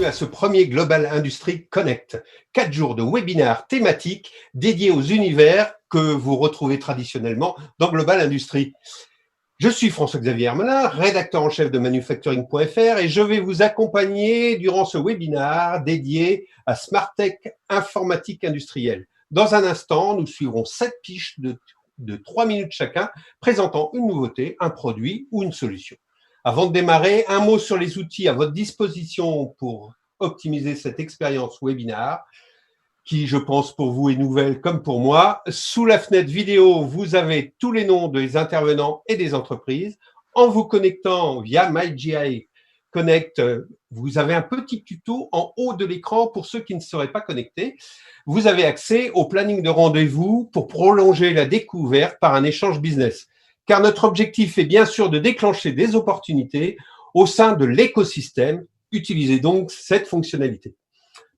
à ce premier Global Industry Connect. 4 jours de webinaires thématiques dédiés aux univers que vous retrouvez traditionnellement dans Global Industry. Je suis François-Xavier Hermelin, rédacteur en chef de manufacturing.fr et je vais vous accompagner durant ce webinaire dédié à Smartech informatique industrielle. Dans un instant, nous suivrons 7 fiches de 3 minutes chacun présentant une nouveauté, un produit ou une solution. Avant de démarrer, un mot sur les outils à votre disposition pour optimiser cette expérience webinaire qui, je pense, pour vous est nouvelle comme pour moi. Sous la fenêtre vidéo, vous avez tous les noms des intervenants et des entreprises. En vous connectant via MyGI Connect, vous avez un petit tuto en haut de l'écran pour ceux qui ne seraient pas connectés. Vous avez accès au planning de rendez-vous pour prolonger la découverte par un échange business. Car notre objectif est bien sûr de déclencher des opportunités au sein de l'écosystème. Utilisez donc cette fonctionnalité.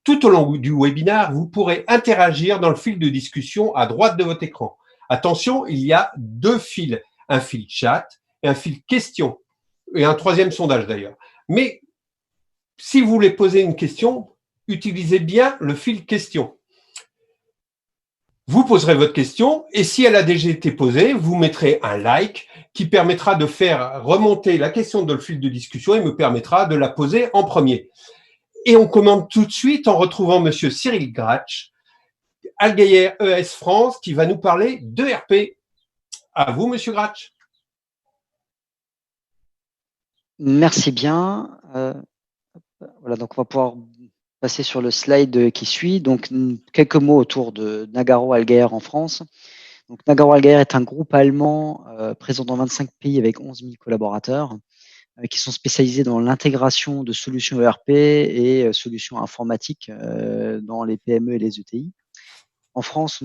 Tout au long du webinaire, vous pourrez interagir dans le fil de discussion à droite de votre écran. Attention, il y a 2 fils, un fil chat et un fil questions, et un troisième sondage d'ailleurs. Mais si vous voulez poser une question, utilisez bien le fil question. Vous poserez votre question et si elle a déjà été posée, vous mettrez un like qui permettra de faire remonter la question dans le fil de discussion et me permettra de la poser en premier. Et on commande tout de suite en retrouvant Monsieur Cyril Gratch, Algayer ES France, qui va nous parler d'ERP. À vous, Monsieur Gratch. Merci bien. Voilà, donc on va pouvoir passer sur le slide qui suit. Donc, quelques mots autour de Nagarro Algayer en France. Donc, Nagarro Algayer est un groupe allemand présent dans 25 pays avec 11 000 collaborateurs qui sont spécialisés dans l'intégration de solutions ERP et solutions informatiques dans les PME et les ETI. En France,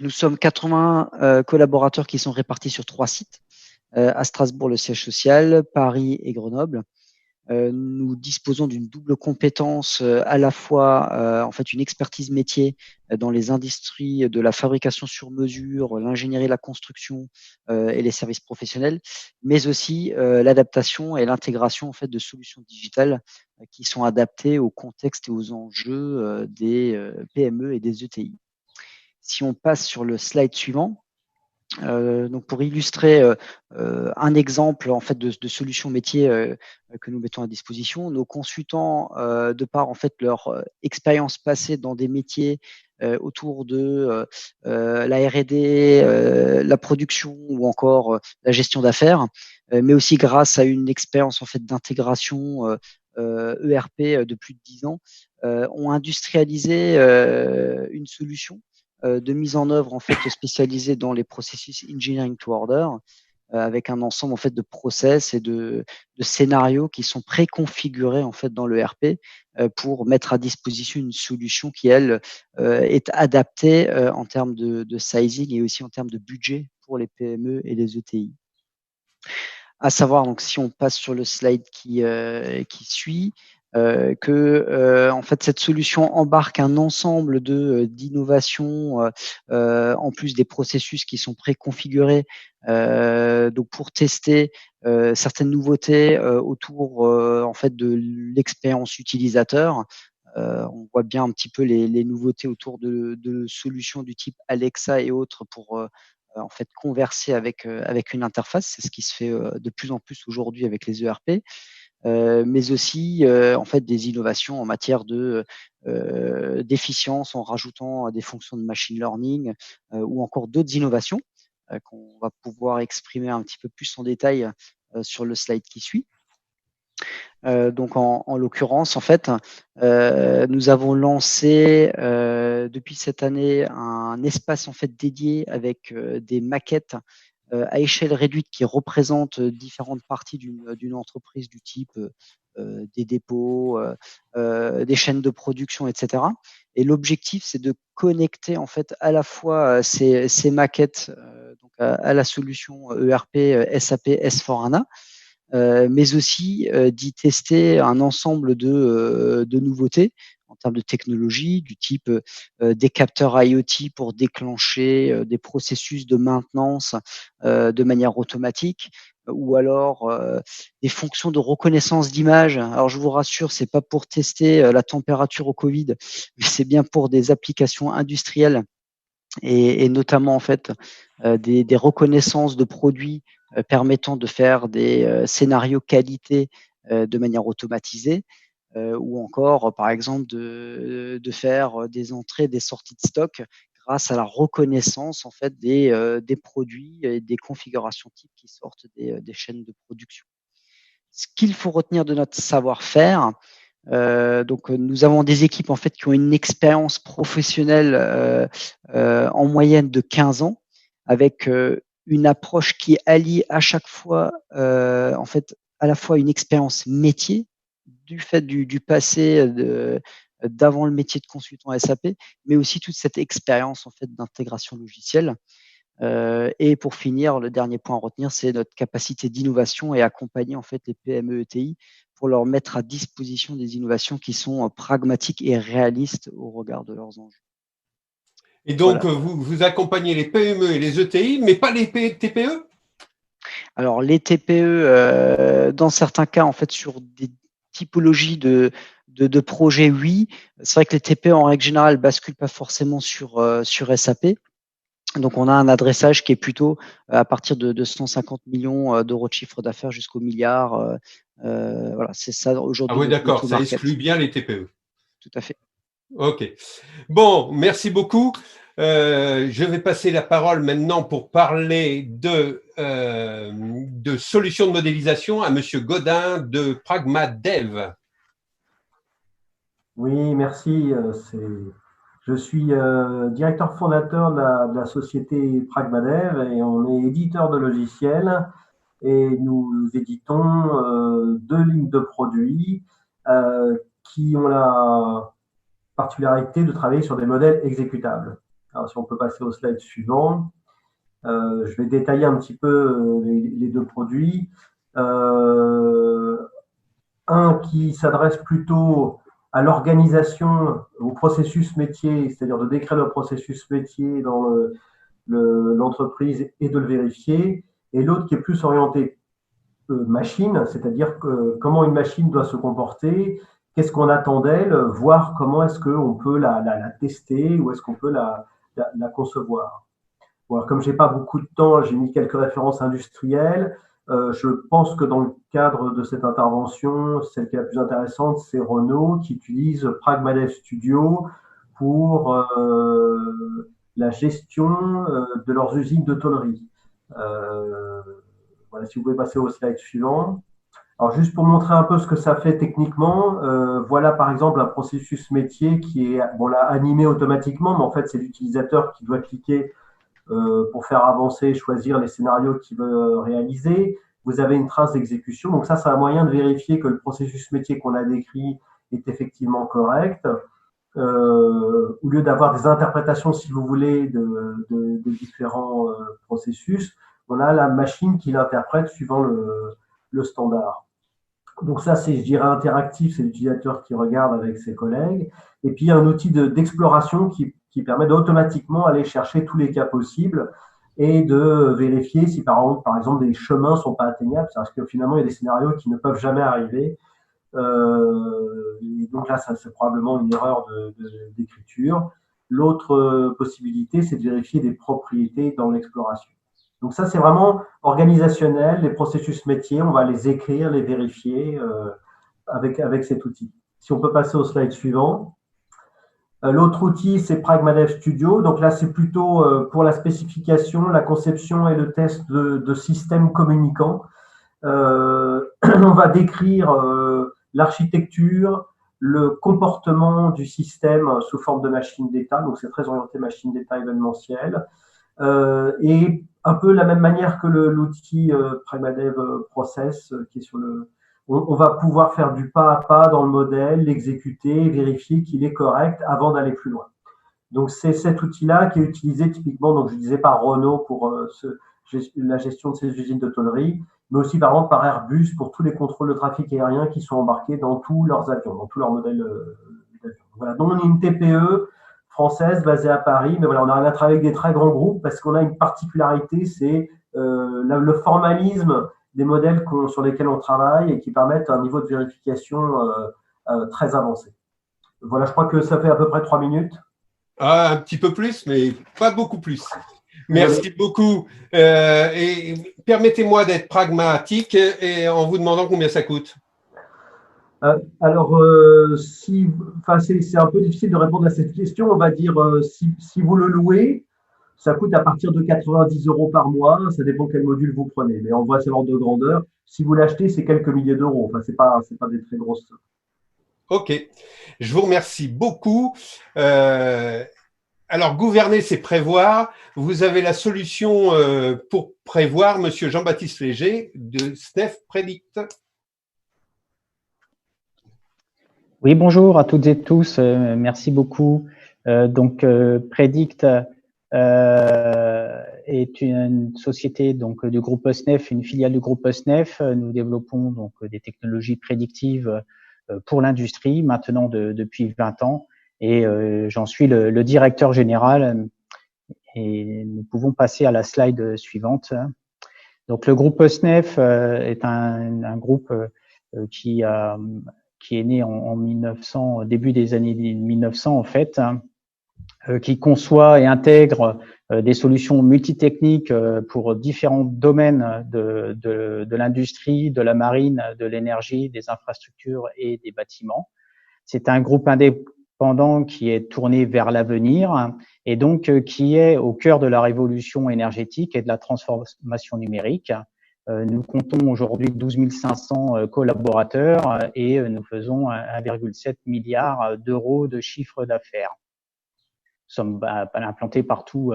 nous sommes 80 collaborateurs qui sont répartis sur 3 sites, à Strasbourg, le siège social, Paris et Grenoble. Nous disposons d'une double compétence, à la fois en fait une expertise métier dans les industries de la fabrication sur mesure, l'ingénierie, la construction et les services professionnels, mais aussi l'adaptation et l'intégration en fait de solutions digitales qui sont adaptées au contexte et aux enjeux des PME et des ETI. Si on passe sur le slide suivant. Donc pour illustrer un exemple en fait de solutions métiers que nous mettons à disposition, nos consultants, de par en fait leur expérience passée dans des métiers autour de la R&D, la production ou encore la gestion d'affaires, mais aussi grâce à une expérience en fait d'intégration ERP de plus de 10 ans, ont industrialisé une solution de mise en œuvre en fait spécialisée dans les processus engineering to order, avec un ensemble en fait de process et de scénarios qui sont préconfigurés en fait dans le RP pour mettre à disposition une solution qui elle est adaptée en termes de sizing et aussi en termes de budget pour les PME et les ETI. À savoir, donc si on passe sur le slide qui suit, que en fait cette solution embarque un ensemble d'innovations en plus des processus qui sont préconfigurés donc pour tester certaines nouveautés autour en fait de l'expérience utilisateur. On voit bien un petit peu les nouveautés autour de solutions du type Alexa et autres pour en fait converser avec une interface. C'est ce qui se fait de plus en plus aujourd'hui avec les ERP. Mais aussi en fait des innovations en matière d'efficience en rajoutant des fonctions de machine learning ou encore d'autres innovations qu'on va pouvoir exprimer un petit peu plus en détail sur le slide qui suit. Donc en l'occurrence, en fait, nous avons lancé depuis cette année un espace en fait dédié avec des maquettes à échelle réduite qui représentent différentes parties d'une entreprise du type des dépôts, des chaînes de production, etc. Et l'objectif, c'est de connecter en fait à la fois ces maquettes donc à la solution ERP SAP S4HANA, mais aussi d'y tester un ensemble de nouveautés en termes de technologie, du type des capteurs IoT pour déclencher des processus de maintenance de manière automatique, ou alors des fonctions de reconnaissance d'image. Alors je vous rassure, c'est pas pour tester la température au Covid, mais c'est bien pour des applications industrielles et notamment en fait des reconnaissances de produits permettant de faire des scénarios qualité de manière automatisée. Ou encore, par exemple, de faire des entrées, des sorties de stock grâce à la reconnaissance en fait des produits et des configurations types qui sortent des chaînes de production. Ce qu'il faut retenir de notre savoir-faire, donc nous avons des équipes en fait qui ont une expérience professionnelle en moyenne de 15 ans, avec une approche qui allie à chaque fois en fait à la fois une expérience métier du fait du passé d'avant le métier de consultant SAP, mais aussi toute cette expérience en fait d'intégration logicielle. Et pour finir, le dernier point à retenir, c'est notre capacité d'innovation et accompagner en fait les PME ETI pour leur mettre à disposition des innovations qui sont pragmatiques et réalistes au regard de leurs enjeux. Et donc, voilà. vous accompagnez les PME et les ETI, mais pas les TPE? Alors, les TPE, dans certains cas, en fait, sur des typologies de projets, oui. C'est vrai que les TPE, en règle générale, ne basculent pas forcément sur SAP. Donc, on a un adressage qui est plutôt à partir de 150 millions d'euros de chiffre d'affaires jusqu'au milliard. Voilà, c'est ça aujourd'hui. Ah oui, d'accord, ça exclut bien les TPE. Tout à fait. Ok. Bon, merci beaucoup. Je vais passer la parole maintenant pour parler de solutions de modélisation à Monsieur Godin de PragmaDev. Oui, merci. Je suis directeur fondateur de la société PragmaDev et on est éditeur de logiciels et nous éditons 2 lignes de produits qui ont la particularité de travailler sur des modèles exécutables. Alors, si on peut passer au slide suivant, je vais détailler un petit peu les 2 produits. Un qui s'adresse plutôt à l'organisation, au processus métier, c'est-à-dire de décrire le processus métier dans l'entreprise et de le vérifier, et l'autre qui est plus orienté machine, c'est-à-dire comment une machine doit se comporter, qu'est-ce qu'on attend d'elle, voir comment est-ce qu'on peut la tester ou est-ce qu'on peut la concevoir. Bon, alors, comme je n'ai pas beaucoup de temps, j'ai mis quelques références industrielles. Je pense que dans le cadre de cette intervention, celle qui est la plus intéressante, c'est Renault qui utilise PragmaDev Studio pour la gestion de leurs usines de tôlerie. Voilà, si vous pouvez passer au slide suivant. Alors, juste pour montrer un peu ce que ça fait techniquement, voilà par exemple un processus métier qui est bon, là, animé automatiquement, mais en fait, c'est l'utilisateur qui doit cliquer pour faire avancer, choisir les scénarios qu'il veut réaliser. Vous avez une trace d'exécution. Donc ça, c'est un moyen de vérifier que le processus métier qu'on a décrit est effectivement correct. Au lieu d'avoir des interprétations, si vous voulez, de différents processus, on a la machine qui l'interprète suivant le standard. Donc ça, c'est, je dirais, interactif, c'est l'utilisateur qui regarde avec ses collègues. Et puis, il y a un outil d'exploration qui permet d'automatiquement aller chercher tous les cas possibles et de vérifier si, par exemple, des chemins ne sont pas atteignables, parce que finalement, il y a des scénarios qui ne peuvent jamais arriver. Et donc là, ça, c'est probablement une erreur d'écriture. L'autre possibilité, c'est de vérifier des propriétés dans l'exploration. Donc ça, c'est vraiment organisationnel, les processus métiers, on va les écrire, les vérifier avec cet outil. Si on peut passer au slide suivant. L'autre outil, c'est PragmaDev Studio. Donc là, c'est plutôt pour la spécification, la conception et le test de systèmes communicants. On va décrire l'architecture, le comportement du système sous forme de machine d'état. Donc, c'est très orienté machine d'état événementielle. Et un peu la même manière que l'outil PragmaDev Process qui est sur le... On va pouvoir faire du pas à pas dans le modèle, l'exécuter, vérifier qu'il est correct avant d'aller plus loin. Donc, c'est cet outil-là qui est utilisé typiquement, donc je disais par Renault pour la gestion de ses usines de tôlerie, mais aussi par exemple par Airbus pour tous les contrôles de trafic aérien qui sont embarqués dans tous leurs avions, dans tous leurs modèles d'avions. Voilà, donc on est une TPE française basée à Paris, mais voilà, on arrive à travailler avec des très grands groupes parce qu'on a une particularité, c'est le formalisme des modèles sur lesquels on travaille et qui permettent un niveau de vérification très avancé. Voilà, je crois que ça fait à peu près 3 minutes. Ah, un petit peu plus, mais pas beaucoup plus. Merci beaucoup. Et permettez-moi d'être pragmatique et en vous demandant combien ça coûte. Alors, c'est un peu difficile de répondre à cette question. On va dire, si vous le louez, ça coûte à partir de 90 € par mois. Ça dépend quel module vous prenez. Mais on voit c'est l'ordre de grandeur. Si vous l'achetez, c'est quelques milliers d'euros. Enfin, c'est pas des très grosses sommes. Ok, je vous remercie beaucoup. Alors, gouverner, c'est prévoir. Vous avez la solution pour prévoir, Monsieur Jean-Baptiste Léger de SNEF Predict. Oui, bonjour à toutes et tous. Merci beaucoup. Predict est une société donc du groupe SNEF, une filiale du groupe SNEF. Nous développons donc des technologies prédictives pour l'industrie maintenant depuis 20 ans et j'en suis le directeur général. Et nous pouvons passer à la slide suivante. Donc le groupe SNEF est un groupe qui est né en 1900, début des années 1900 en fait, qui conçoit et intègre des solutions multitechniques pour différents domaines de l'industrie, de la marine, de l'énergie, des infrastructures et des bâtiments. C'est un groupe indépendant qui est tourné vers l'avenir et donc qui est au cœur de la révolution énergétique et de la transformation numérique. Nous comptons aujourd'hui 12 500 collaborateurs et nous faisons 1,7 milliard d'euros de chiffre d'affaires. Nous sommes implantés partout,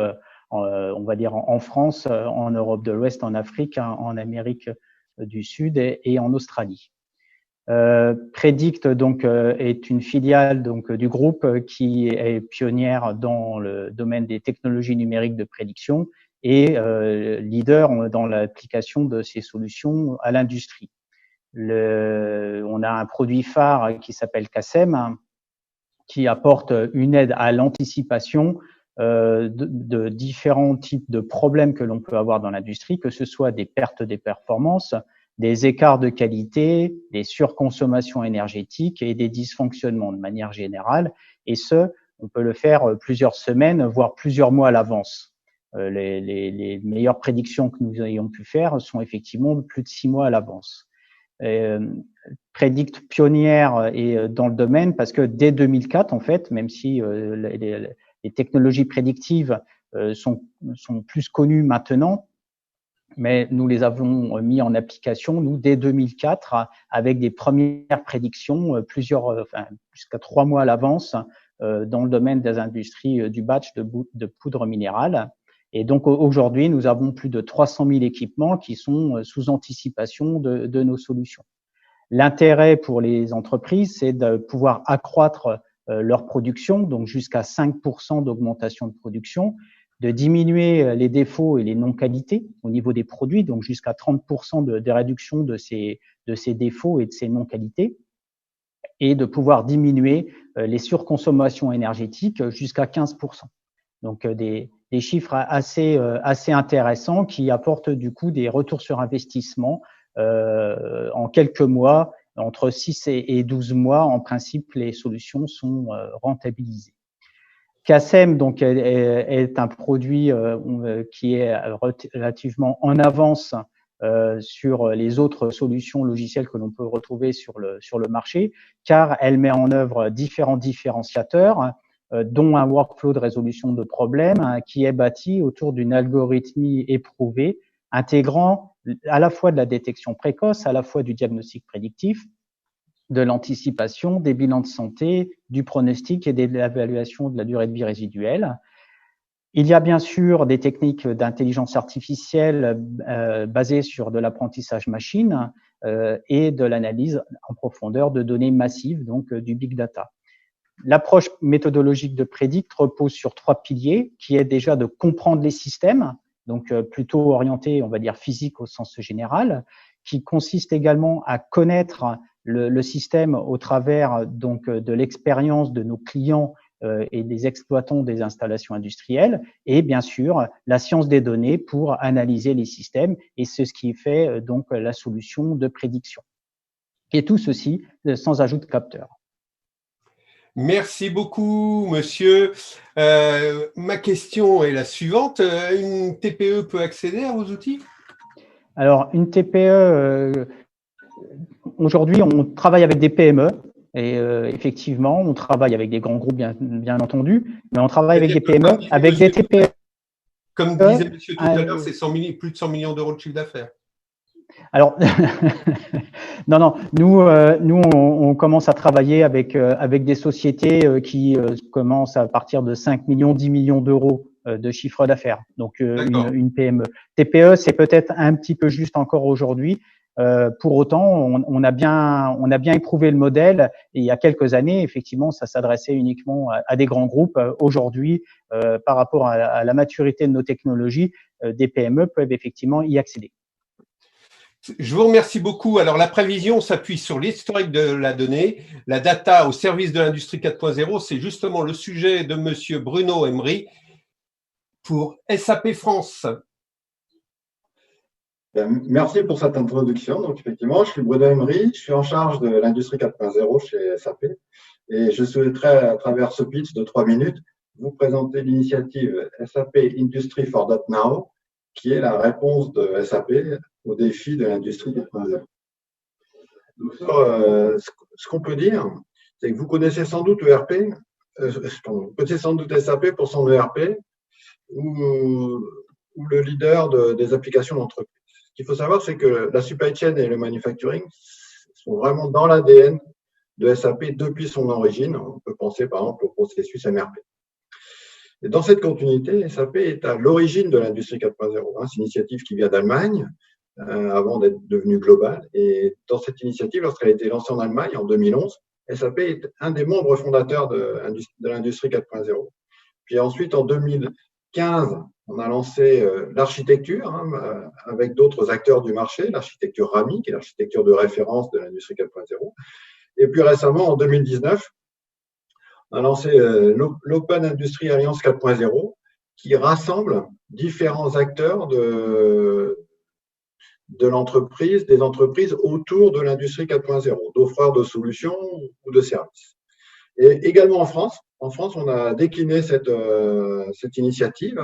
on va dire en France, en Europe de l'Ouest, en Afrique, en Amérique du Sud et en Australie. Predict donc est une filiale donc du groupe qui est pionnière dans le domaine des technologies numériques de prédiction et leader dans l'application de ces solutions à l'industrie. On a un produit phare qui s'appelle CASEM, qui apporte une aide à l'anticipation de différents types de problèmes que l'on peut avoir dans l'industrie, que ce soit des pertes des performances, des écarts de qualité, des surconsommations énergétiques et des dysfonctionnements de manière générale. Et on peut le faire plusieurs semaines, voire plusieurs mois à l'avance. Les meilleures prédictions que nous ayons pu faire sont effectivement plus de 6 mois à l'avance. Predict pionnière et dans le domaine parce que dès 2004 en fait, même si les technologies prédictives sont plus connues maintenant, mais nous les avons mis en application nous dès 2004 avec des premières prédictions jusqu'à 3 mois à l'avance dans le domaine des industries du batch de poudre minérale. Et donc aujourd'hui, nous avons plus de 300 000 équipements qui sont sous anticipation de nos solutions. L'intérêt pour les entreprises, c'est de pouvoir accroître leur production, donc jusqu'à 5% d'augmentation de production, de diminuer les défauts et les non-qualités au niveau des produits, donc jusqu'à 30% de réduction de ces défauts et de ces non-qualités, et de pouvoir diminuer les surconsommations énergétiques jusqu'à 15%. Donc des chiffres assez intéressants qui apportent du coup des retours sur investissement en quelques mois, entre 6 et 12 mois, en principe, les solutions sont rentabilisées. CASEM donc est un produit qui est relativement en avance sur les autres solutions logicielles que l'on peut retrouver sur le marché, car elle met en œuvre différents différenciateurs, dont un workflow de résolution de problèmes qui est bâti autour d'une algorithmie éprouvée, intégrant à la fois de la détection précoce, à la fois du diagnostic prédictif, de l'anticipation, des bilans de santé, du pronostic et de l'évaluation de la durée de vie résiduelle. Il y a bien sûr des techniques d'intelligence artificielle basées sur de l'apprentissage machine et de l'analyse en profondeur de données massives, donc du big data. L'approche méthodologique de Predict repose sur 3 piliers, qui est déjà de comprendre les systèmes, donc plutôt orienté, on va dire, physique au sens général, qui consiste également à connaître le système au travers donc de l'expérience de nos clients et des exploitants des installations industrielles, et bien sûr la science des données pour analyser les systèmes, et c'est ce qui fait donc la solution de prédiction. Et tout ceci sans ajout de capteurs. Merci beaucoup, monsieur. Ma question est la suivante. Une TPE peut accéder à vos outils? Alors, une TPE, aujourd'hui, on travaille avec des PME. Et effectivement, on travaille avec des grands groupes, bien entendu, mais on travaille avec des PME, avec des TPE. Comme disait monsieur tout à l'heure, c'est plus de 100 millions d'euros de chiffre d'affaires. Alors, non, nous, on commence à travailler avec des sociétés qui commencent à partir de 5 millions, 10 millions d'euros de chiffre d'affaires. Donc, une PME. TPE, c'est peut-être un petit peu juste encore aujourd'hui. Pour autant, on a bien éprouvé le modèle, et il y a quelques années, effectivement, ça s'adressait uniquement à des grands groupes. Aujourd'hui, par rapport à la maturité de nos technologies, des PME peuvent effectivement y accéder. Je vous remercie beaucoup. Alors, la prévision s'appuie sur l'historique de la donnée. La data au service de l'industrie 4.0, c'est justement le sujet de monsieur Bruno Emery pour SAP France. Merci pour cette introduction. Donc, effectivement, je suis Bruno Emery, je suis en charge de l'industrie 4.0 chez SAP, et je souhaiterais, à travers ce pitch de 3 minutes, vous présenter l'initiative SAP Industry for Now, qui est la réponse de SAP au défi de l'industrie 4.0. Donc, ce qu'on peut dire, c'est que vous connaissez sans doute vous connaissez sans doute SAP pour son ERP ou le leader des applications d'entreprise. Ce qu'il faut savoir, c'est que la supply chain et le manufacturing sont vraiment dans l'ADN de SAP depuis son origine. On peut penser par exemple au processus MRP. Et dans cette continuité, SAP est à l'origine de l'industrie 4.0. C'est une initiative qui vient d'Allemagne, avant d'être devenue globale. Et dans cette initiative, lorsqu'elle a été lancée en Allemagne en 2011, SAP est un des membres fondateurs de l'industrie 4.0. Puis ensuite, en 2015, on a lancé l'architecture avec d'autres acteurs du marché, l'architecture RAMI, qui est l'architecture de référence de l'industrie 4.0. Et plus récemment, en 2019, on a lancé l'Open Industry Alliance 4.0, qui rassemble différents acteurs de l'entreprise, des entreprises autour de l'industrie 4.0, d'offreurs de solutions ou de services. Et également en France, on a décliné cette initiative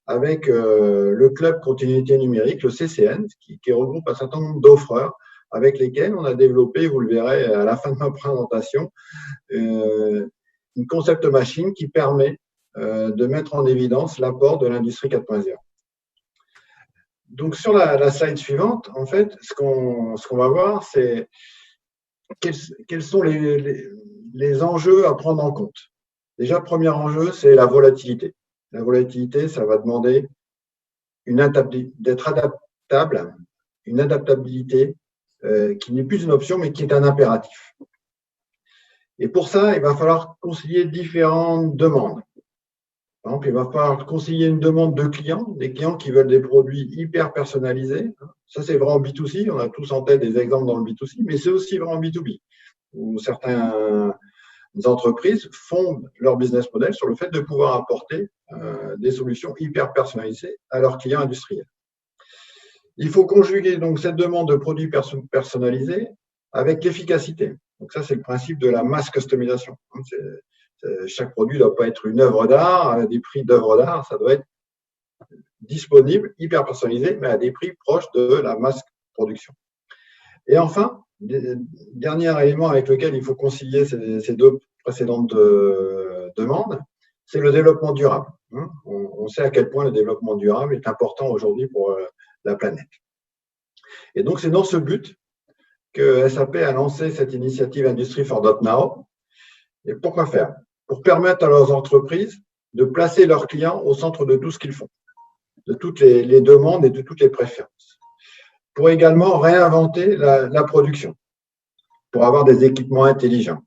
avec le Club Continuité Numérique, le CCN, qui regroupe un certain nombre d'offreurs avec lesquels on a développé, vous le verrez à la fin de ma présentation, une concept machine qui permet de mettre en évidence l'apport de l'industrie 4.0. Donc, sur la slide suivante, en fait, ce qu'on va voir, c'est quels sont les enjeux à prendre en compte. Déjà, premier enjeu, c'est la volatilité. La volatilité, ça va demander d'être adaptable, une adaptabilité qui n'est plus une option, mais qui est un impératif. Et pour ça, il va falloir concilier différentes demandes. Par exemple, il va falloir concilier une demande de clients, des clients qui veulent des produits hyper personnalisés. Ça, c'est vrai en B2C. On a tous en tête des exemples dans le B2C, mais c'est aussi vrai en B2B, où certaines entreprises fondent leur business model sur le fait de pouvoir apporter des solutions hyper personnalisées à leurs clients industriels. Il faut conjuguer donc cette demande de produits personnalisés avec l'efficacité. Donc ça, c'est le principe de la mass customisation. Chaque produit ne doit pas être une œuvre d'art à des prix d'œuvre d'art, ça doit être disponible, hyper personnalisé, mais à des prix proches de la mass production. Et enfin, dernier élément avec lequel il faut concilier ces deux précédentes demandes, c'est le développement durable. On sait à quel point le développement durable est important aujourd'hui pour la planète. Et donc, c'est dans ce but que SAP a lancé cette initiative Industry for Now. Et pourquoi faire? Pour permettre à leurs entreprises de placer leurs clients au centre de tout ce qu'ils font, de toutes les demandes et de toutes les préférences. Pour également réinventer la production, pour avoir des équipements intelligents.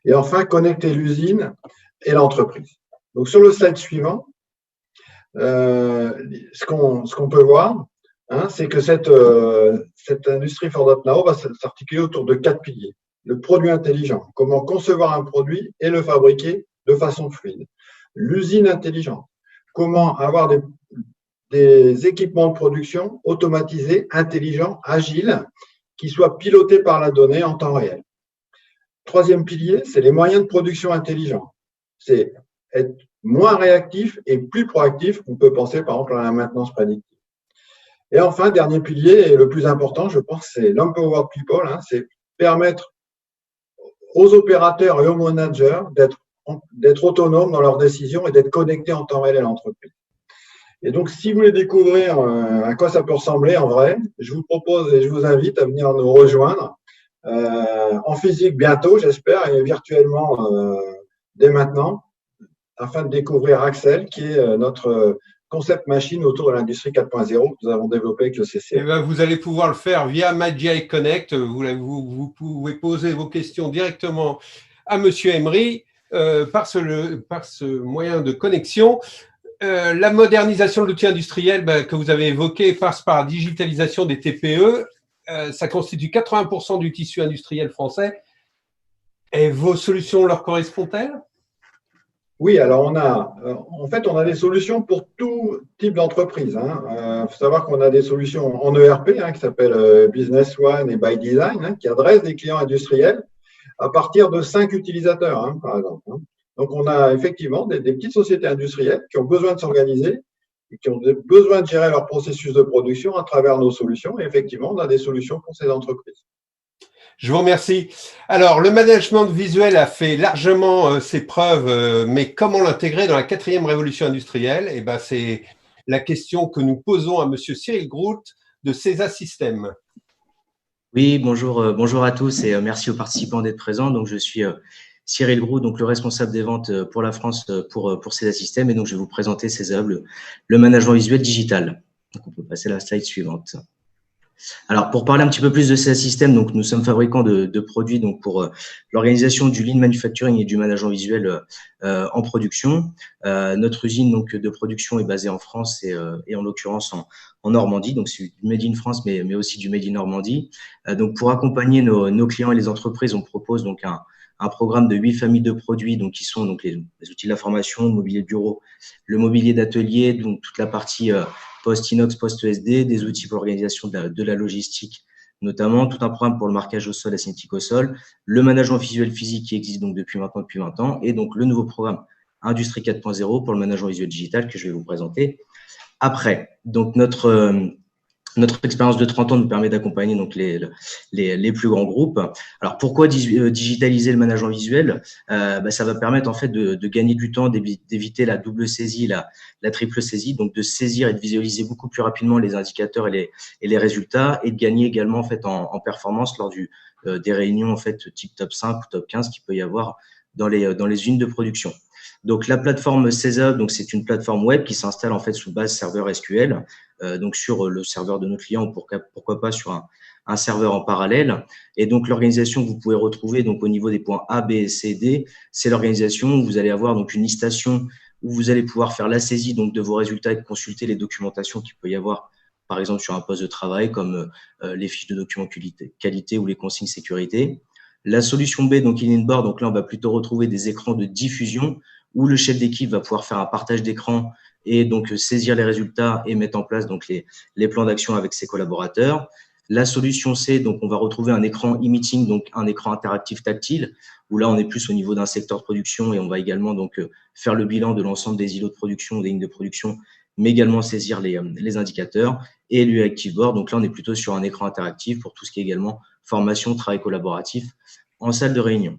Et enfin, connecter l'usine et l'entreprise. Donc, sur le slide suivant, ce qu'on peut voir, c'est que cette Industry for Now va s'articuler autour de 4 piliers. Le produit intelligent, comment concevoir un produit et le fabriquer de façon fluide. L'usine intelligente, comment avoir des équipements de production automatisés, intelligents, agiles, qui soient pilotés par la donnée en temps réel. Troisième pilier, c'est les moyens de production intelligents. C'est être moins réactif et plus proactif. On peut penser par exemple à la maintenance prédictive. Et enfin, dernier pilier, et le plus important, je pense, c'est l'empowered people, c'est permettre aux opérateurs et aux managers d'être autonomes dans leurs décisions et d'être connectés en temps réel à l'entreprise. Et donc, si vous voulez découvrir à quoi ça peut ressembler en vrai, je vous propose et je vous invite à venir nous rejoindre en physique bientôt, j'espère, et virtuellement dès maintenant, afin de découvrir Axel, qui est notre concept machine autour de l'industrie 4.0 que nous avons développé avec le CCR. Eh ben, vous allez pouvoir le faire via MyGI Connect. Vous pouvez poser vos questions directement à Monsieur Emery par ce moyen de connexion. La modernisation de l'outil industriel que vous avez évoqué passe par la digitalisation des TPE. Ça constitue 80% du tissu industriel français. Et vos solutions leur correspondent-elles? Oui, alors on a des solutions pour tout type d'entreprise. Faut savoir qu'on a des solutions en ERP qui s'appellent Business One et By Design, qui adressent des clients industriels à partir de 5 utilisateurs, par exemple. Donc, on a effectivement des petites sociétés industrielles qui ont besoin de s'organiser et qui ont besoin de gérer leur processus de production à travers nos solutions. Et effectivement, on a des solutions pour ces entreprises. Je vous remercie. Alors, le management visuel a fait largement ses preuves, mais comment l'intégrer dans la 4e révolution industrielle? Eh ben, c'est la question que nous posons à Monsieur Cyril Groult de CESA Systèmes. Oui, bonjour à tous et merci aux participants d'être présents. Donc, je suis Cyril Groult, donc le responsable des ventes pour la France pour CESA Systèmes, et donc je vais vous présenter CESA, le management visuel digital. Donc, on peut passer à la slide suivante. Alors, pour parler un petit peu plus de CESA Systèmes, donc nous sommes fabricants de produits donc pour l'organisation du lean manufacturing et du management visuel en production. Notre usine donc de production est basée en France et en l'occurrence en Normandie, donc c'est du Made in France, mais aussi du Made in Normandie. Donc, pour accompagner nos clients et les entreprises, on propose donc un programme de 8 familles de produits, donc qui sont donc les outils de la formation, le mobilier de bureau, le mobilier d'atelier, donc toute la partie post-inox, post-ESD, des outils pour l'organisation de la logistique, notamment tout un programme pour le marquage au sol, la cinétique au sol, le management visuel physique qui existe donc depuis 20 ans, et donc le nouveau programme Industrie 4.0 pour le management visuel digital que je vais vous présenter après. Donc, notre expérience de 30 ans nous permet d'accompagner donc les plus grands groupes. Alors, pourquoi digitaliser le management visuel? Ça va permettre en fait de gagner du temps, d'éviter la double saisie, la triple saisie, donc de saisir et de visualiser beaucoup plus rapidement les indicateurs et les résultats, et de gagner également en fait en performance lors des réunions en fait type top 5 ou top 15 qu'il peut y avoir dans les usines de production. Donc, la plateforme CESA, donc c'est une plateforme web qui s'installe en fait sous base serveur SQL, donc sur le serveur de nos clients, ou pourquoi pas sur un serveur en parallèle. Et donc, l'organisation que vous pouvez retrouver donc au niveau des points A, B, C, D, c'est l'organisation où vous allez avoir donc une listation où vous allez pouvoir faire la saisie donc de vos résultats et consulter les documentations qu'il peut y avoir, par exemple sur un poste de travail, comme les fiches de documents qualité ou les consignes sécurité. La solution B, donc in-board, donc là on va plutôt retrouver des écrans de diffusion où le chef d'équipe va pouvoir faire un partage d'écran et donc saisir les résultats et mettre en place donc les plans d'action avec ses collaborateurs. La solution C, donc on va retrouver un écran e-meeting, donc un écran interactif tactile, où là on est plus au niveau d'un secteur de production et on va également donc faire le bilan de l'ensemble des îlots de production, des lignes de production, mais également saisir les indicateurs. Et l'UActiveBoard, donc là on est plutôt sur un écran interactif pour tout ce qui est également formation, travail collaboratif en salle de réunion.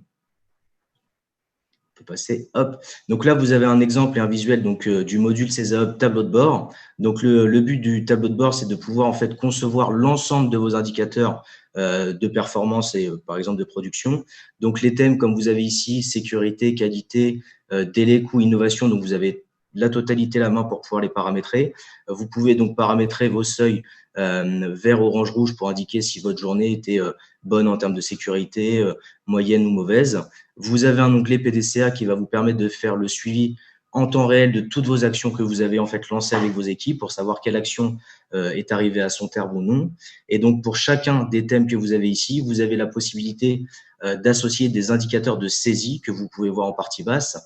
On peut passer, hop. Donc là, vous avez un exemple et un visuel donc du module CESA Hub tableau de bord. Donc le but du tableau de bord, c'est de pouvoir en fait concevoir l'ensemble de vos indicateurs de performance et par exemple de production. Donc les thèmes comme vous avez ici, sécurité, qualité, délai, coût, innovation. Donc vous avez la totalité à la main pour pouvoir les paramétrer. Vous pouvez donc paramétrer vos seuils vert, orange, rouge pour indiquer si votre journée était bonne en termes de sécurité, moyenne ou mauvaise. Vous avez un onglet PDCA qui va vous permettre de faire le suivi en temps réel de toutes vos actions que vous avez en fait lancées avec vos équipes pour savoir quelle action est arrivée à son terme ou non. Et donc, pour chacun des thèmes que vous avez ici, vous avez la possibilité d'associer des indicateurs de saisie que vous pouvez voir en partie basse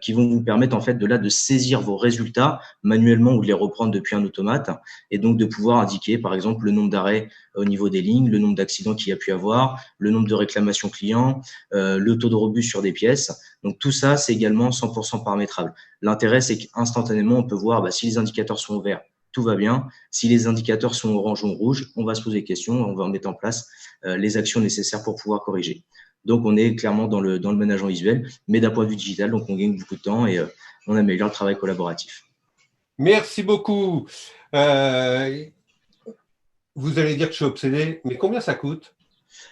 qui vont vous permettre en fait de saisir vos résultats manuellement ou de les reprendre depuis un automate et donc de pouvoir indiquer par exemple le nombre d'arrêts au niveau des lignes, le nombre d'accidents qu'il y a pu avoir, le nombre de réclamations clients, le taux de rebut sur des pièces. Donc tout ça, c'est également 100% paramétrable. L'intérêt, c'est qu'instantanément, on peut voir si les indicateurs sont verts, tout va bien. Si les indicateurs sont orange ou rouge, on va se poser des questions, on va mettre en place les actions nécessaires pour pouvoir corriger. Donc, on est clairement dans le management visuel, mais d'un point de vue digital, donc on gagne beaucoup de temps et on améliore le travail collaboratif. Merci beaucoup. Vous allez dire que je suis obsédé, mais combien ça coûte?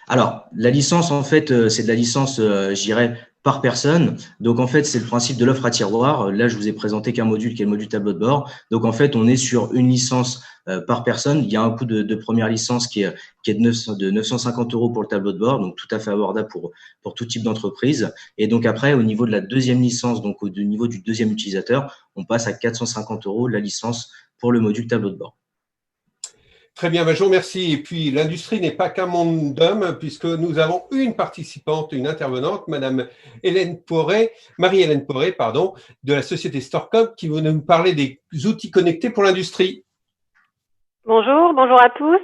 Alors, la licence, en fait, c'est de la licence, je dirais, par personne. Donc, en fait, c'est le principe de l'offre à tiroir. Là, je vous ai présenté qu'un module qui est le module tableau de bord. Donc, en fait, on est sur une licence par personne. Il y a un coût de première licence qui est de 950 € pour le tableau de bord, donc tout à fait abordable pour tout type d'entreprise. Et donc, après, au niveau de la deuxième licence, donc au niveau du deuxième utilisateur, on passe à 450 € la licence pour le module tableau de bord. Très bien, je vous remercie. Et puis, l'industrie n'est pas qu'un monde d'hommes, puisque nous avons une participante, une intervenante, Madame Marie-Hélène Poré, de la société Storecom, qui va nous parler des outils connectés pour l'industrie. Bonjour à tous.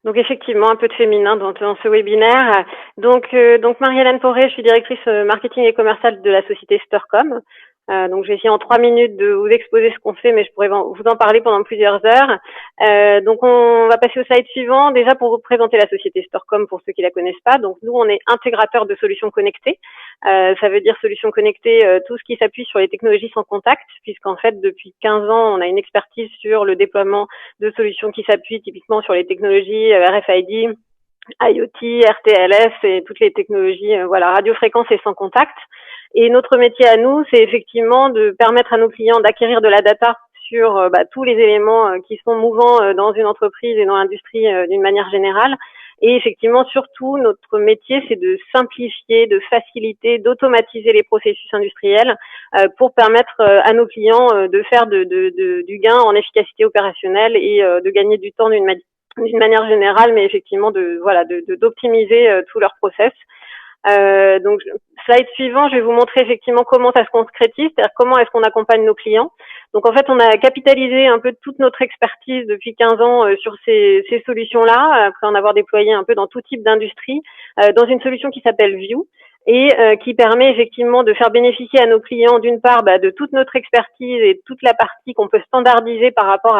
Donc effectivement, un peu de féminin dans ce webinaire. Donc Marie-Hélène Poré, je suis directrice marketing et commerciale de la société Storecom. Donc je vais essayer en 3 minutes de vous exposer ce qu'on fait, mais je pourrais vous en parler pendant plusieurs heures. Donc on va passer au slide suivant. Déjà pour vous présenter la société Storecom pour ceux qui la connaissent pas. Donc nous on est intégrateur de solutions connectées. Ça veut dire solutions connectées, tout ce qui s'appuie sur les technologies sans contact, puisqu'en fait depuis 15 ans on a une expertise sur le déploiement de solutions qui s'appuient typiquement sur les technologies RFID, IoT, RTLS et toutes les technologies radiofréquence et sans contact. Et notre métier à nous, c'est effectivement de permettre à nos clients d'acquérir de la data sur tous les éléments qui sont mouvants dans une entreprise et dans l'industrie d'une manière générale. Et effectivement, surtout, notre métier, c'est de simplifier, de faciliter, d'automatiser les processus industriels pour permettre à nos clients de faire du gain en efficacité opérationnelle et de gagner du temps d'une manière générale, mais effectivement d'optimiser tous leurs process. Donc, slide suivant, je vais vous montrer effectivement comment ça se concrétise, c'est-à-dire comment est-ce qu'on accompagne nos clients. Donc, en fait, on a capitalisé un peu toute notre expertise depuis 15 ans sur ces solutions-là, après en avoir déployé un peu dans tout type d'industrie, dans une solution qui s'appelle View et qui permet effectivement de faire bénéficier à nos clients d'une part de toute notre expertise et toute la partie qu'on peut standardiser par rapport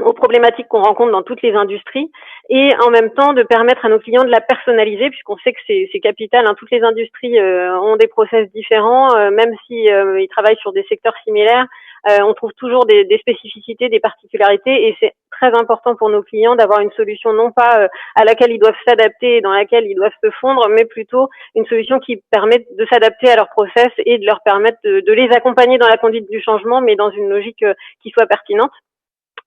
aux problématiques qu'on rencontre dans toutes les industries et en même temps de permettre à nos clients de la personnaliser puisqu'on sait que c'est capital. Toutes les industries ont des process différents, même si ils travaillent sur des secteurs similaires, on trouve toujours des spécificités, des particularités et c'est très important pour nos clients d'avoir une solution non pas à laquelle ils doivent s'adapter et dans laquelle ils doivent se fondre, mais plutôt une solution qui permet de s'adapter à leur process et de leur permettre de les accompagner dans la conduite du changement, mais dans une logique qui soit pertinente.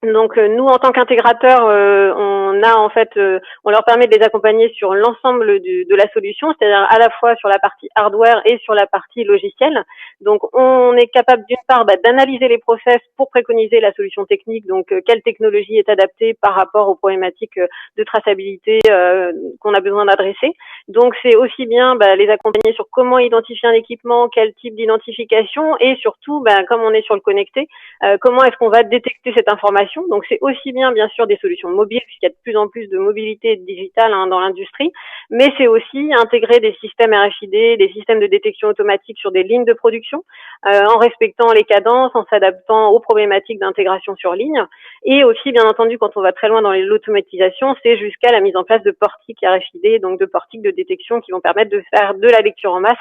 Donc nous en tant qu'intégrateur, on leur permet de les accompagner sur l'ensemble de la solution, c'est-à-dire à la fois sur la partie hardware et sur la partie logicielle. Donc on est capable d'une part d'analyser les process pour préconiser la solution technique, donc quelle technologie est adaptée par rapport aux problématiques de traçabilité qu'on a besoin d'adresser. Donc c'est aussi bien les accompagner sur comment identifier un équipement, quel type d'identification et surtout comme on est sur le connecté, comment est-ce qu'on va détecter cette information. Donc c'est aussi bien sûr des solutions mobiles puisqu'il y a de plus en plus de mobilité digitale dans l'industrie, mais c'est aussi intégrer des systèmes RFID, des systèmes de détection automatique sur des lignes de production en respectant les cadences, en s'adaptant aux problématiques d'intégration sur ligne et aussi bien entendu quand on va très loin dans l'automatisation, c'est jusqu'à la mise en place de portiques RFID, donc de portiques de détection qui vont permettre de faire de la lecture en masse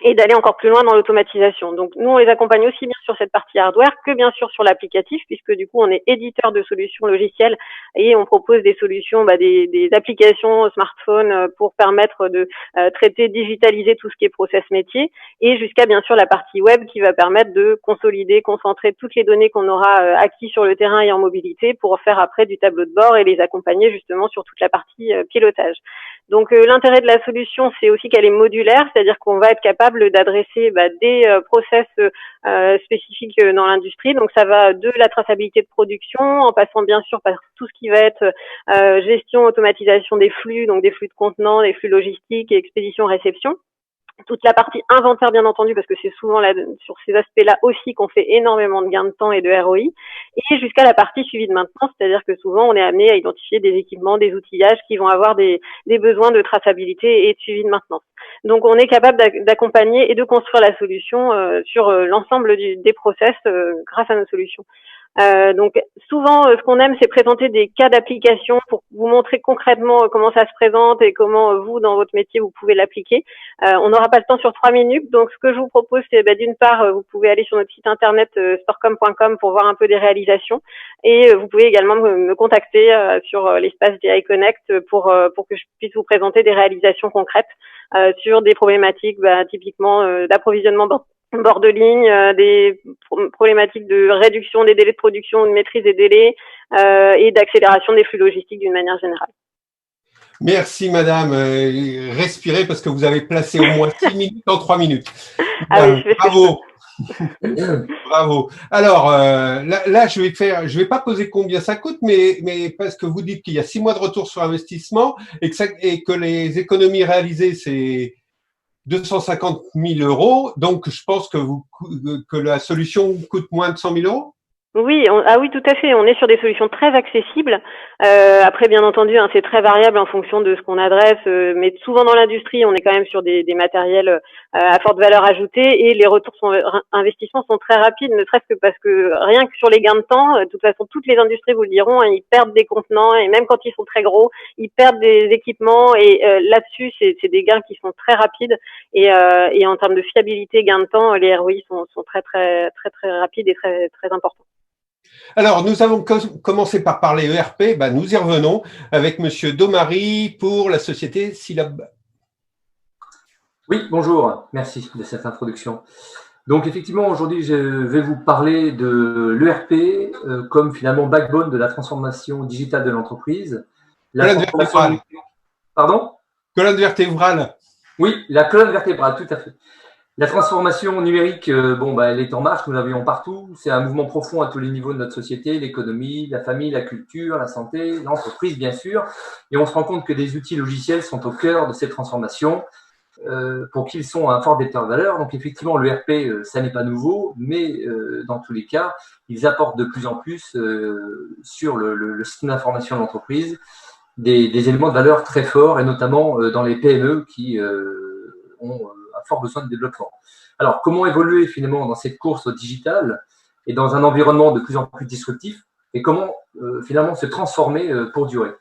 et d'aller encore plus loin dans l'automatisation. Donc nous, on les accompagne aussi bien sur cette partie hardware que bien sûr sur l'applicatif, puisque du coup, on est éditeur de solutions logicielles et on propose des solutions, des applications smartphone pour permettre de traiter, digitaliser tout ce qui est process métier, et jusqu'à bien sûr la partie web qui va permettre de consolider, concentrer toutes les données qu'on aura acquis sur le terrain et en mobilité pour faire après du tableau de bord et les accompagner justement sur toute la partie pilotage. Donc l'intérêt de la solution, c'est aussi qu'elle est modulaire, c'est-à-dire qu'on va être capable d'adresser des process spécifiques dans l'industrie. Donc ça va de la traçabilité de production, en passant bien sûr par tout ce qui va être gestion, automatisation des flux, donc des flux de contenants, des flux logistiques et expédition-réception. toute la partie inventaire, bien entendu, parce que c'est souvent là, sur ces aspects-là aussi qu'on fait énormément de gains de temps et de ROI, et jusqu'à la partie suivi de maintenance, c'est-à-dire que souvent on est amené à identifier des équipements, des outillages qui vont avoir des besoins de traçabilité et de suivi de maintenance. Donc on est capable d'accompagner et de construire la solution sur l'ensemble des process grâce à nos solutions. Donc souvent, ce qu'on aime, c'est présenter des cas d'application pour vous montrer concrètement comment ça se présente et comment vous, dans votre métier, vous pouvez l'appliquer. On n'aura pas le temps sur 3 minutes, donc ce que je vous propose, c'est d'une part, vous pouvez aller sur notre site internet storcom.com pour voir un peu des réalisations, et vous pouvez également me contacter sur l'espace DI Connect pour que je puisse vous présenter des réalisations concrètes sur des problématiques, typiquement d'approvisionnement bord de ligne, des problématiques de réduction des délais de production, de maîtrise des délais et d'accélération des flux logistiques d'une manière générale. Merci madame. Respirez parce que vous avez placé au moins 6 minutes en 3 minutes. Ah oui, bravo. Bravo. Alors là, je vais pas poser combien ça coûte, mais parce que vous dites qu'il y a 6 mois de retour sur investissement et que les économies réalisées, c'est 250 000 €. Donc, je pense que la solution coûte moins de 100 000 €. Oui, oui, tout à fait. On est sur des solutions très accessibles. Après, bien entendu, c'est très variable en fonction de ce qu'on adresse, mais souvent dans l'industrie, on est quand même sur des matériels à forte valeur ajoutée, et les retours sur investissement sont très rapides, ne serait-ce que parce que rien que sur les gains de temps, de toute façon, toutes les industries vous le diront, ils perdent des contenants, et même quand ils sont très gros, ils perdent des équipements, et là-dessus, c'est des gains qui sont très rapides, et en termes de fiabilité, gains de temps, les ROI sont très, très, très, très rapides et très, très importants. Alors, nous avons commencé par parler ERP. Nous y revenons avec Monsieur Domary pour la société Silab. Oui, bonjour. Merci de cette introduction. Donc, effectivement, aujourd'hui, je vais vous parler de l'ERP comme finalement backbone de la transformation digitale de l'entreprise. Colonne vertébrale. Pardon ? Colonne vertébrale. Oui, la colonne vertébrale, tout à fait. La transformation numérique, elle est en marche, nous la voyons partout. C'est un mouvement profond à tous les niveaux de notre société, l'économie, la famille, la culture, la santé, l'entreprise, bien sûr. Et on se rend compte que des outils logiciels sont au cœur de cette transformation, pour qu'ils sont un fort vecteur de valeur. Donc, effectivement, l'ERP, ça n'est pas nouveau, mais dans tous les cas, ils apportent de plus en plus sur le système d'information de l'entreprise des éléments de valeur très forts, et notamment dans les PME qui ont un fort besoin de développement. Alors, comment évoluer finalement dans cette course au digital et dans un environnement de plus en plus disruptif, et comment finalement se transformer pour durer.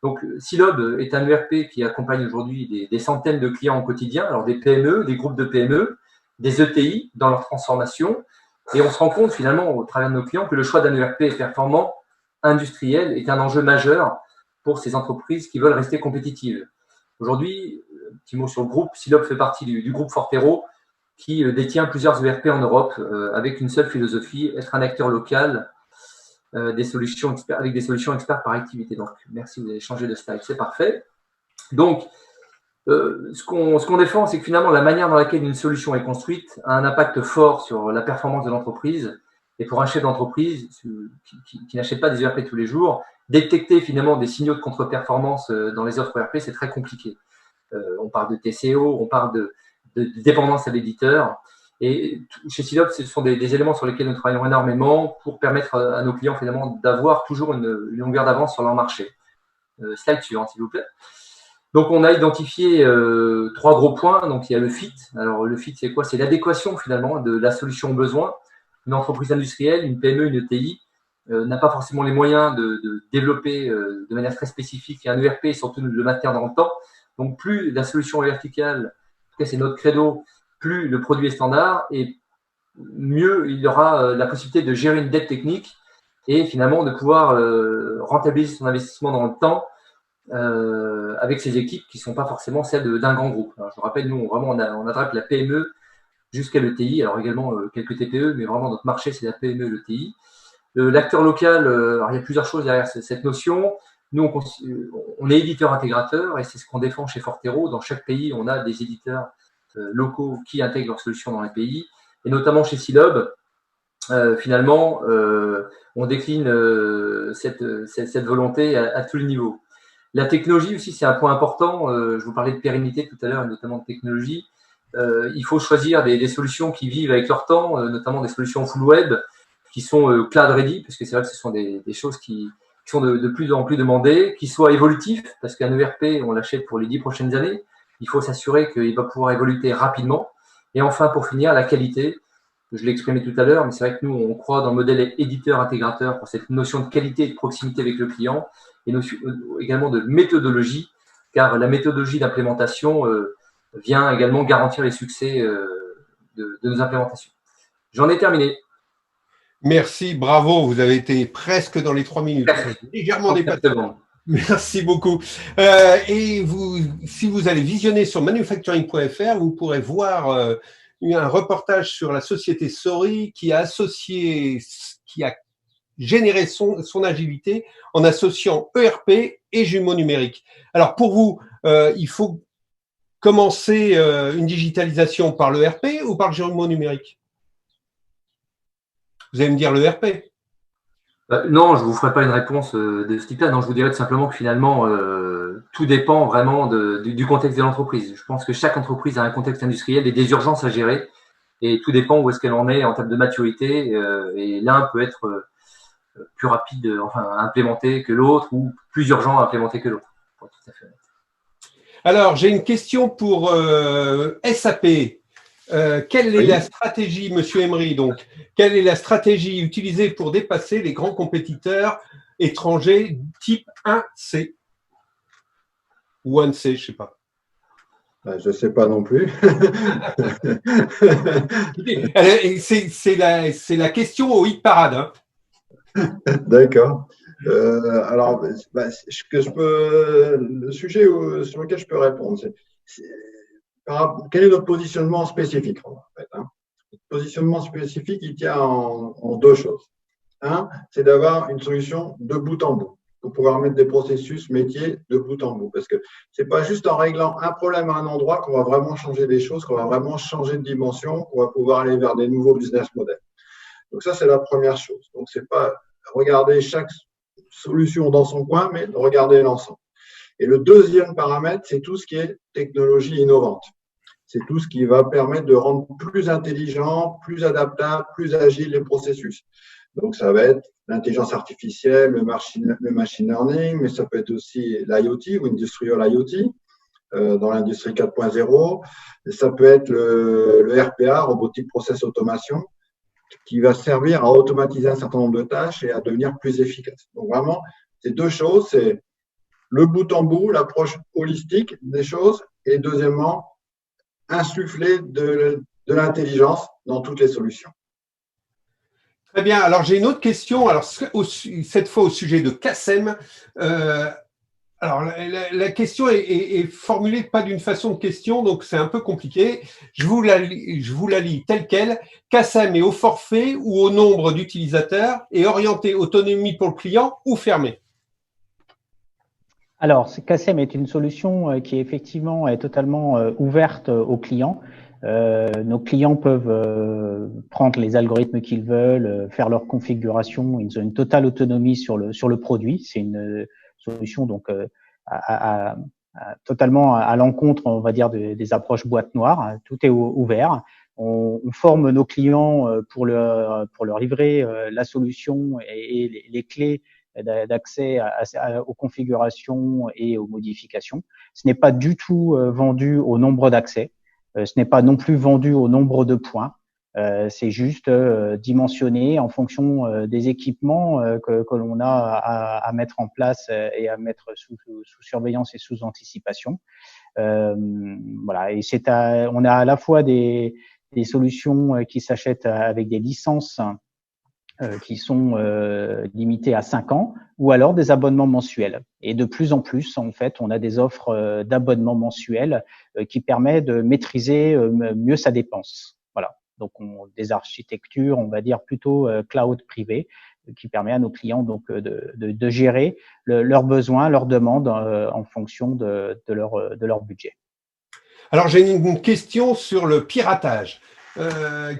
Donc, Silob est un ERP qui accompagne aujourd'hui des centaines de clients au quotidien, alors des PME, des groupes de PME, des ETI dans leur transformation, et on se rend compte finalement au travers de nos clients que le choix d'un ERP performant, industriel, est un enjeu majeur pour ces entreprises qui veulent rester compétitives. Aujourd'hui, un petit mot sur le groupe, Silob fait partie du groupe Fortero, qui détient plusieurs ERP en Europe, avec une seule philosophie, être un acteur local avec des solutions experts par activité. Donc, merci, vous avez changé de slide, c'est parfait. Donc, ce qu'on défend, c'est que finalement, la manière dans laquelle une solution est construite a un impact fort sur la performance de l'entreprise. Et pour un chef d'entreprise qui n'achète pas des ERP tous les jours, détecter finalement des signaux de contre-performance dans les offres ERP, c'est très compliqué. On parle de TCO, on parle de dépendance à l'éditeur. Et chez Silob, ce sont des éléments sur lesquels nous travaillons énormément pour permettre à nos clients finalement d'avoir toujours une longueur d'avance sur leur marché. Slide suivant, s'il vous plaît. Donc, on a identifié 3 gros points. Donc, il y a le fit. Alors, le fit, c'est quoi? C'est l'adéquation finalement de la solution aux besoins. Une entreprise industrielle, une PME, une ETI n'a pas forcément les moyens de développer de manière très spécifique un ERP et surtout de le maintenir dans le temps. Donc, plus la solution est verticale, en tout cas, c'est notre credo, plus le produit est standard, et mieux il y aura la possibilité de gérer une dette technique et finalement de pouvoir rentabiliser son investissement dans le temps avec ses équipes qui ne sont pas forcément celles d'un grand groupe. Alors, je vous rappelle, nous, on adresse la PME jusqu'à l'ETI, alors également quelques TPE, mais vraiment notre marché, c'est la PME et l'ETI. L'acteur local, alors il y a plusieurs choses derrière cette notion. Nous, on est éditeur intégrateur, et c'est ce qu'on défend chez Fortero. Dans chaque pays, on a des éditeurs locaux qui intègrent leurs solutions dans les pays, et notamment chez Silob, finalement, on décline cette volonté à tous les niveaux. La technologie aussi, c'est un point important. Je vous parlais de pérennité tout à l'heure, et notamment de technologie. il faut choisir des solutions qui vivent avec leur temps, notamment des solutions full web qui sont cloud ready, parce que c'est vrai que ce sont des choses qui sont de plus en plus demandées, qui soient évolutifs, parce qu'un ERP, on l'achète pour les 10 prochaines années. Il faut s'assurer qu'il va pouvoir évoluer rapidement. Et enfin, pour finir, la qualité. Je l'ai exprimé tout à l'heure, mais c'est vrai que nous, on croit dans le modèle éditeur-intégrateur pour cette notion de qualité et de proximité avec le client, et également de méthodologie, car la méthodologie d'implémentation vient également garantir les succès de nos implémentations. J'en ai terminé. Merci, bravo, vous avez été presque dans les 3 minutes. Légèrement dépassé. Merci beaucoup. Et si vous allez visionner sur manufacturing.fr, vous pourrez voir un reportage sur la société Sori qui a généré son agilité en associant ERP et jumeaux numériques. Alors pour vous, il faut commencer une digitalisation par l'ERP ou par le jumeau numérique? Vous allez me dire l'ERP. Non, je ne vous ferai pas une réponse de ce type-là. Non, je vous dirais tout simplement que finalement, tout dépend vraiment du contexte de l'entreprise. Je pense que chaque entreprise a un contexte industriel et des urgences à gérer. Et tout dépend où est-ce qu'elle en est en termes de maturité. Et l'un peut être plus rapide à implémenter que l'autre ou plus urgent à implémenter que l'autre. Alors, j'ai une question pour SAP. Quelle est la stratégie, Monsieur Emery, donc, quelle est la stratégie utilisée pour dépasser les grands compétiteurs étrangers type 1C ou 1C, je ne sais pas. Je ne sais pas non plus. C'est la question au hit parade. Hein. D'accord. Alors, le sujet sur lequel je peux répondre, quel est notre positionnement spécifique en fait, hein. Notre positionnement spécifique, il tient en deux choses. Un, c'est d'avoir une solution de bout en bout, pour pouvoir mettre des processus métiers de bout en bout. Parce que ce n'est pas juste en réglant un problème à un endroit qu'on va vraiment changer les choses, qu'on va vraiment changer de dimension, qu'on va pouvoir aller vers des nouveaux business models. Donc ça, c'est la première chose. Donc, ce n'est pas regarder chaque solution dans son coin, mais regarder l'ensemble. Et le deuxième paramètre, c'est tout ce qui est technologie innovante. C'est tout ce qui va permettre de rendre plus intelligent, plus adaptable, plus agile les processus. Donc, ça va être l'intelligence artificielle, le machine learning, mais ça peut être aussi l'IoT ou industrial IoT dans l'industrie 4.0. Ça peut être le RPA, Robotic Process Automation, qui va servir à automatiser un certain nombre de tâches et à devenir plus efficace. Donc, vraiment, ces deux choses, c'est le bout en bout, l'approche holistique des choses, et deuxièmement, insuffler de l'intelligence dans toutes les solutions. Très bien. Alors, j'ai une autre question. Alors, cette fois au sujet de CACEM. Alors, la question est formulée pas d'une façon de question, donc c'est un peu compliqué. Je vous la lis telle quelle. CACEM est au forfait ou au nombre d'utilisateurs et orienté autonomie pour le client ou fermé? Alors, CACEM est une solution qui effectivement est totalement ouverte aux clients. Nos clients peuvent prendre les algorithmes qu'ils veulent, faire leur configuration. Ils ont une totale autonomie sur le produit. C'est une solution donc totalement à l'encontre, on va dire, des approches boîte noire. Tout est ouvert. On forme nos clients pour leur livrer la solution et les clés d'accès aux configurations et aux modifications. Ce n'est pas du tout vendu au nombre d'accès. Ce n'est pas non plus vendu au nombre de points. C'est juste dimensionné en fonction des équipements que l'on a à mettre en place et à mettre sous surveillance et sous anticipation. Voilà. Et on a à la fois des solutions qui s'achètent avec des licences qui sont limitées à 5 ans, ou alors des abonnements mensuels. Et de plus en plus, en fait, on a des offres d'abonnements mensuels qui permettent de maîtriser mieux sa dépense. Voilà. Donc, des architectures, on va dire plutôt cloud privé, qui permet à nos clients donc de gérer leurs besoins, leurs demandes en fonction de leur budget. Alors, j'ai une question sur le piratage.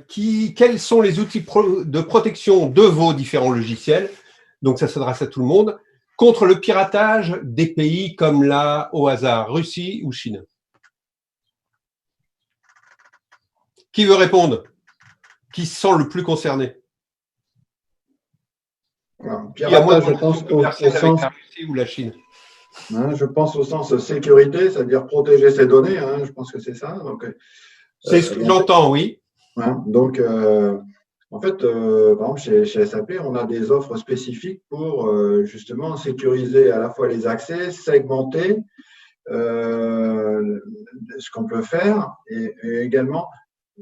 Quels sont les outils de protection de vos différents logiciels, donc ça s'adresse à tout le monde, contre le piratage des pays comme là, au hasard, Russie ou Chine? Qui veut répondre? Qui se sent le plus concerné? Pierre Il y a moins Attal, de je pense au commerciale avec sens, la Russie ou la Chine. je pense au sens sécurité, c'est-à-dire protéger ses données. Je pense que c'est ça. Donc, C'est ce que j'entends, oui. donc, en fait, par exemple, chez SAP, on a des offres spécifiques pour justement sécuriser à la fois les accès, segmenter ce qu'on peut faire et également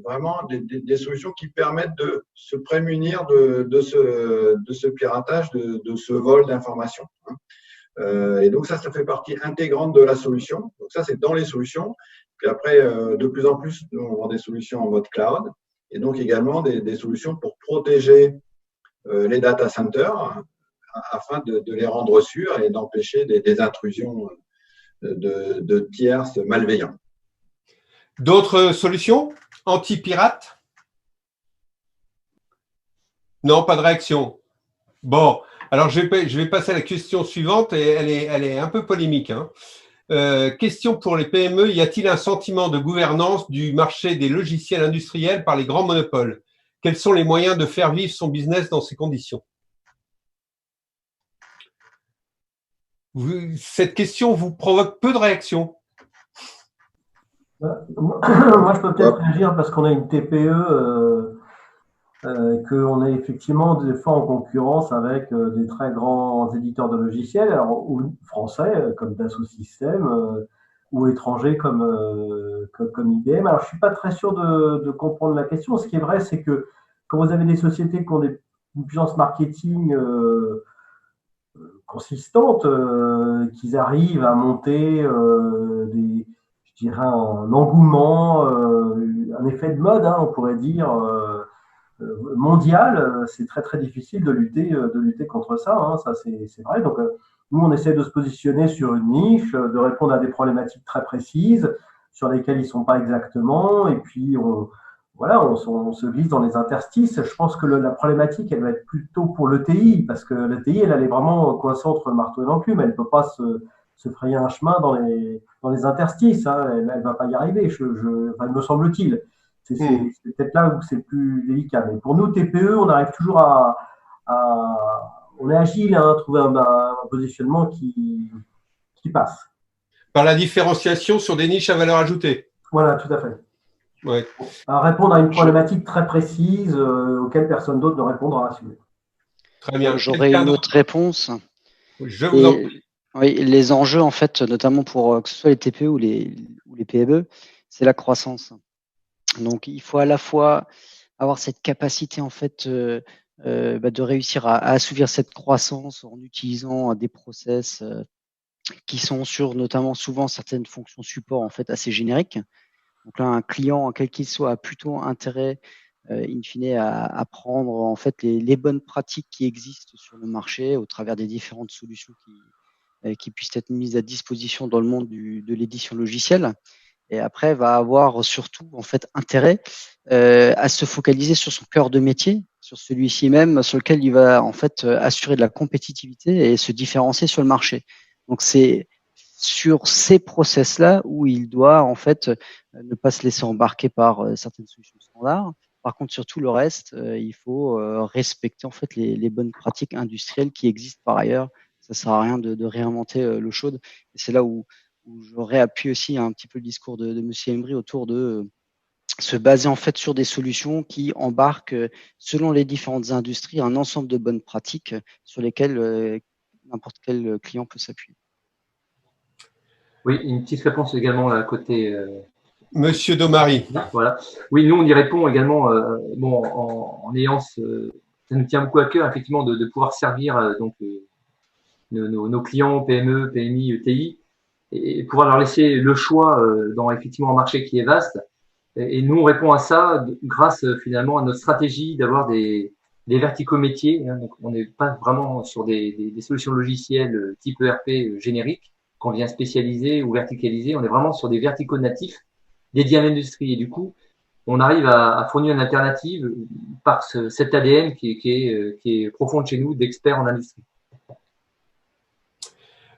vraiment des solutions qui permettent de se prémunir de ce piratage, de ce vol d'informations. Et donc ça fait partie intégrante de la solution. Donc ça, c'est dans les solutions. Puis après, de plus en plus, nous, on vend des solutions en mode cloud et donc également des solutions pour protéger les data centers afin de les rendre sûrs et d'empêcher des intrusions de tierces malveillants. D'autres solutions anti-pirates? Non, pas de réaction. Bon, alors je vais passer à la question suivante et elle est un peu polémique. Question pour les PME, y a-t-il un sentiment de gouvernance du marché des logiciels industriels par les grands monopoles? Quels sont les moyens de faire vivre son business dans ces conditions? Cette question vous provoque peu de réactions. Moi, je peux peut-être réagir parce qu'on a une TPE, qu'on est effectivement des fois en concurrence avec des très grands éditeurs de logiciels, alors, ou français comme Dassault Systèmes, ou étrangers comme IBM. Alors, je suis pas très sûr de comprendre la question. Ce qui est vrai, c'est que quand vous avez des sociétés qui ont une puissance marketing consistante, qu'ils arrivent à monter je dirais un engouement, un effet de mode, on pourrait dire, mondial, c'est très très difficile de lutter contre ça. Ça c'est vrai. Donc nous on essaie de se positionner sur une niche, de répondre à des problématiques très précises sur lesquelles ils sont pas exactement, et puis on se glisse dans les interstices. Je pense que la problématique, elle va être plutôt pour l'ETI, parce que l'ETI, elle est vraiment coincée entre le marteau et l'enclume. Elle ne peut pas se frayer un chemin dans les interstices. Elle ne va pas y arriver, il me semble-t-il. C'est peut-être là où c'est plus délicat. Mais pour nous, TPE, on arrive toujours on est agile à trouver un positionnement qui passe. Par la différenciation sur des niches à valeur ajoutée. Voilà, tout à fait. Ouais. À répondre à une problématique très précise auquel personne d'autre ne répondra. Très bien. J'aurais une autre réponse. Je vous en prie. Oui, les enjeux, en fait, notamment pour que ce soit les TPE ou les PME, c'est la croissance. Donc, il faut à la fois avoir cette capacité, en fait, de réussir à assouvir cette croissance en utilisant des process qui sont sur notamment souvent certaines fonctions support, en fait, assez génériques. Donc là, un client, quel qu'il soit, a plutôt intérêt, in fine, à prendre en fait les bonnes pratiques qui existent sur le marché au travers des différentes solutions qui puissent être mises à disposition dans le monde de l'édition logicielle. Et après, va avoir surtout en fait intérêt à se focaliser sur son cœur de métier, sur celui-ci même, sur lequel il va en fait assurer de la compétitivité et se différencier sur le marché. Donc c'est sur ces process-là où il doit en fait ne pas se laisser embarquer par certaines solutions standards. Par contre, sur tout le reste, il faut respecter en fait les bonnes pratiques industrielles qui existent par ailleurs. Ça sert à rien de réinventer l'eau chaude. Et c'est là où j'aurais appuyé aussi un petit peu le discours de Monsieur Embry autour de se baser en fait sur des solutions qui embarquent, selon les différentes industries, un ensemble de bonnes pratiques sur lesquelles n'importe quel client peut s'appuyer. Oui, une petite réponse également à côté. Monsieur Domary. Voilà. Oui, nous, on y répond également en ayant ça nous tient beaucoup à cœur, effectivement, de pouvoir servir nos clients PME, PMI, ETI, et pouvoir leur laisser le choix dans effectivement un marché qui est vaste. Et nous, on répond à ça grâce finalement à notre stratégie d'avoir des verticaux métiers. Donc, on n'est pas vraiment sur des solutions logicielles type ERP génériques qu'on vient spécialiser ou verticaliser. On est vraiment sur des verticaux natifs dédiés à l'industrie. Et du coup, on arrive à fournir une alternative par cet ADN qui est profond chez nous d'experts en industrie.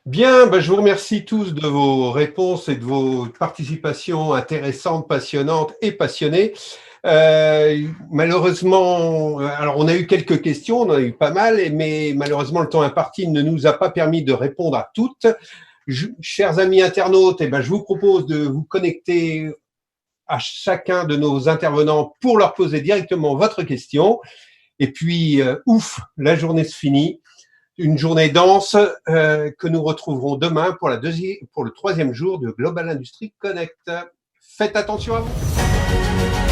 Bien, je vous remercie tous de vos réponses et de vos participations intéressantes, passionnantes et passionnées. Malheureusement, alors on a eu quelques questions, on en a eu pas mal, mais malheureusement le temps imparti ne nous a pas permis de répondre à toutes. Chers amis internautes, je vous propose de vous connecter à chacun de nos intervenants pour leur poser directement votre question. Et puis, ouf, la journée se finit. Une journée dense que nous retrouverons demain pour le 3e jour de Global Industry Connect. Faites attention à vous.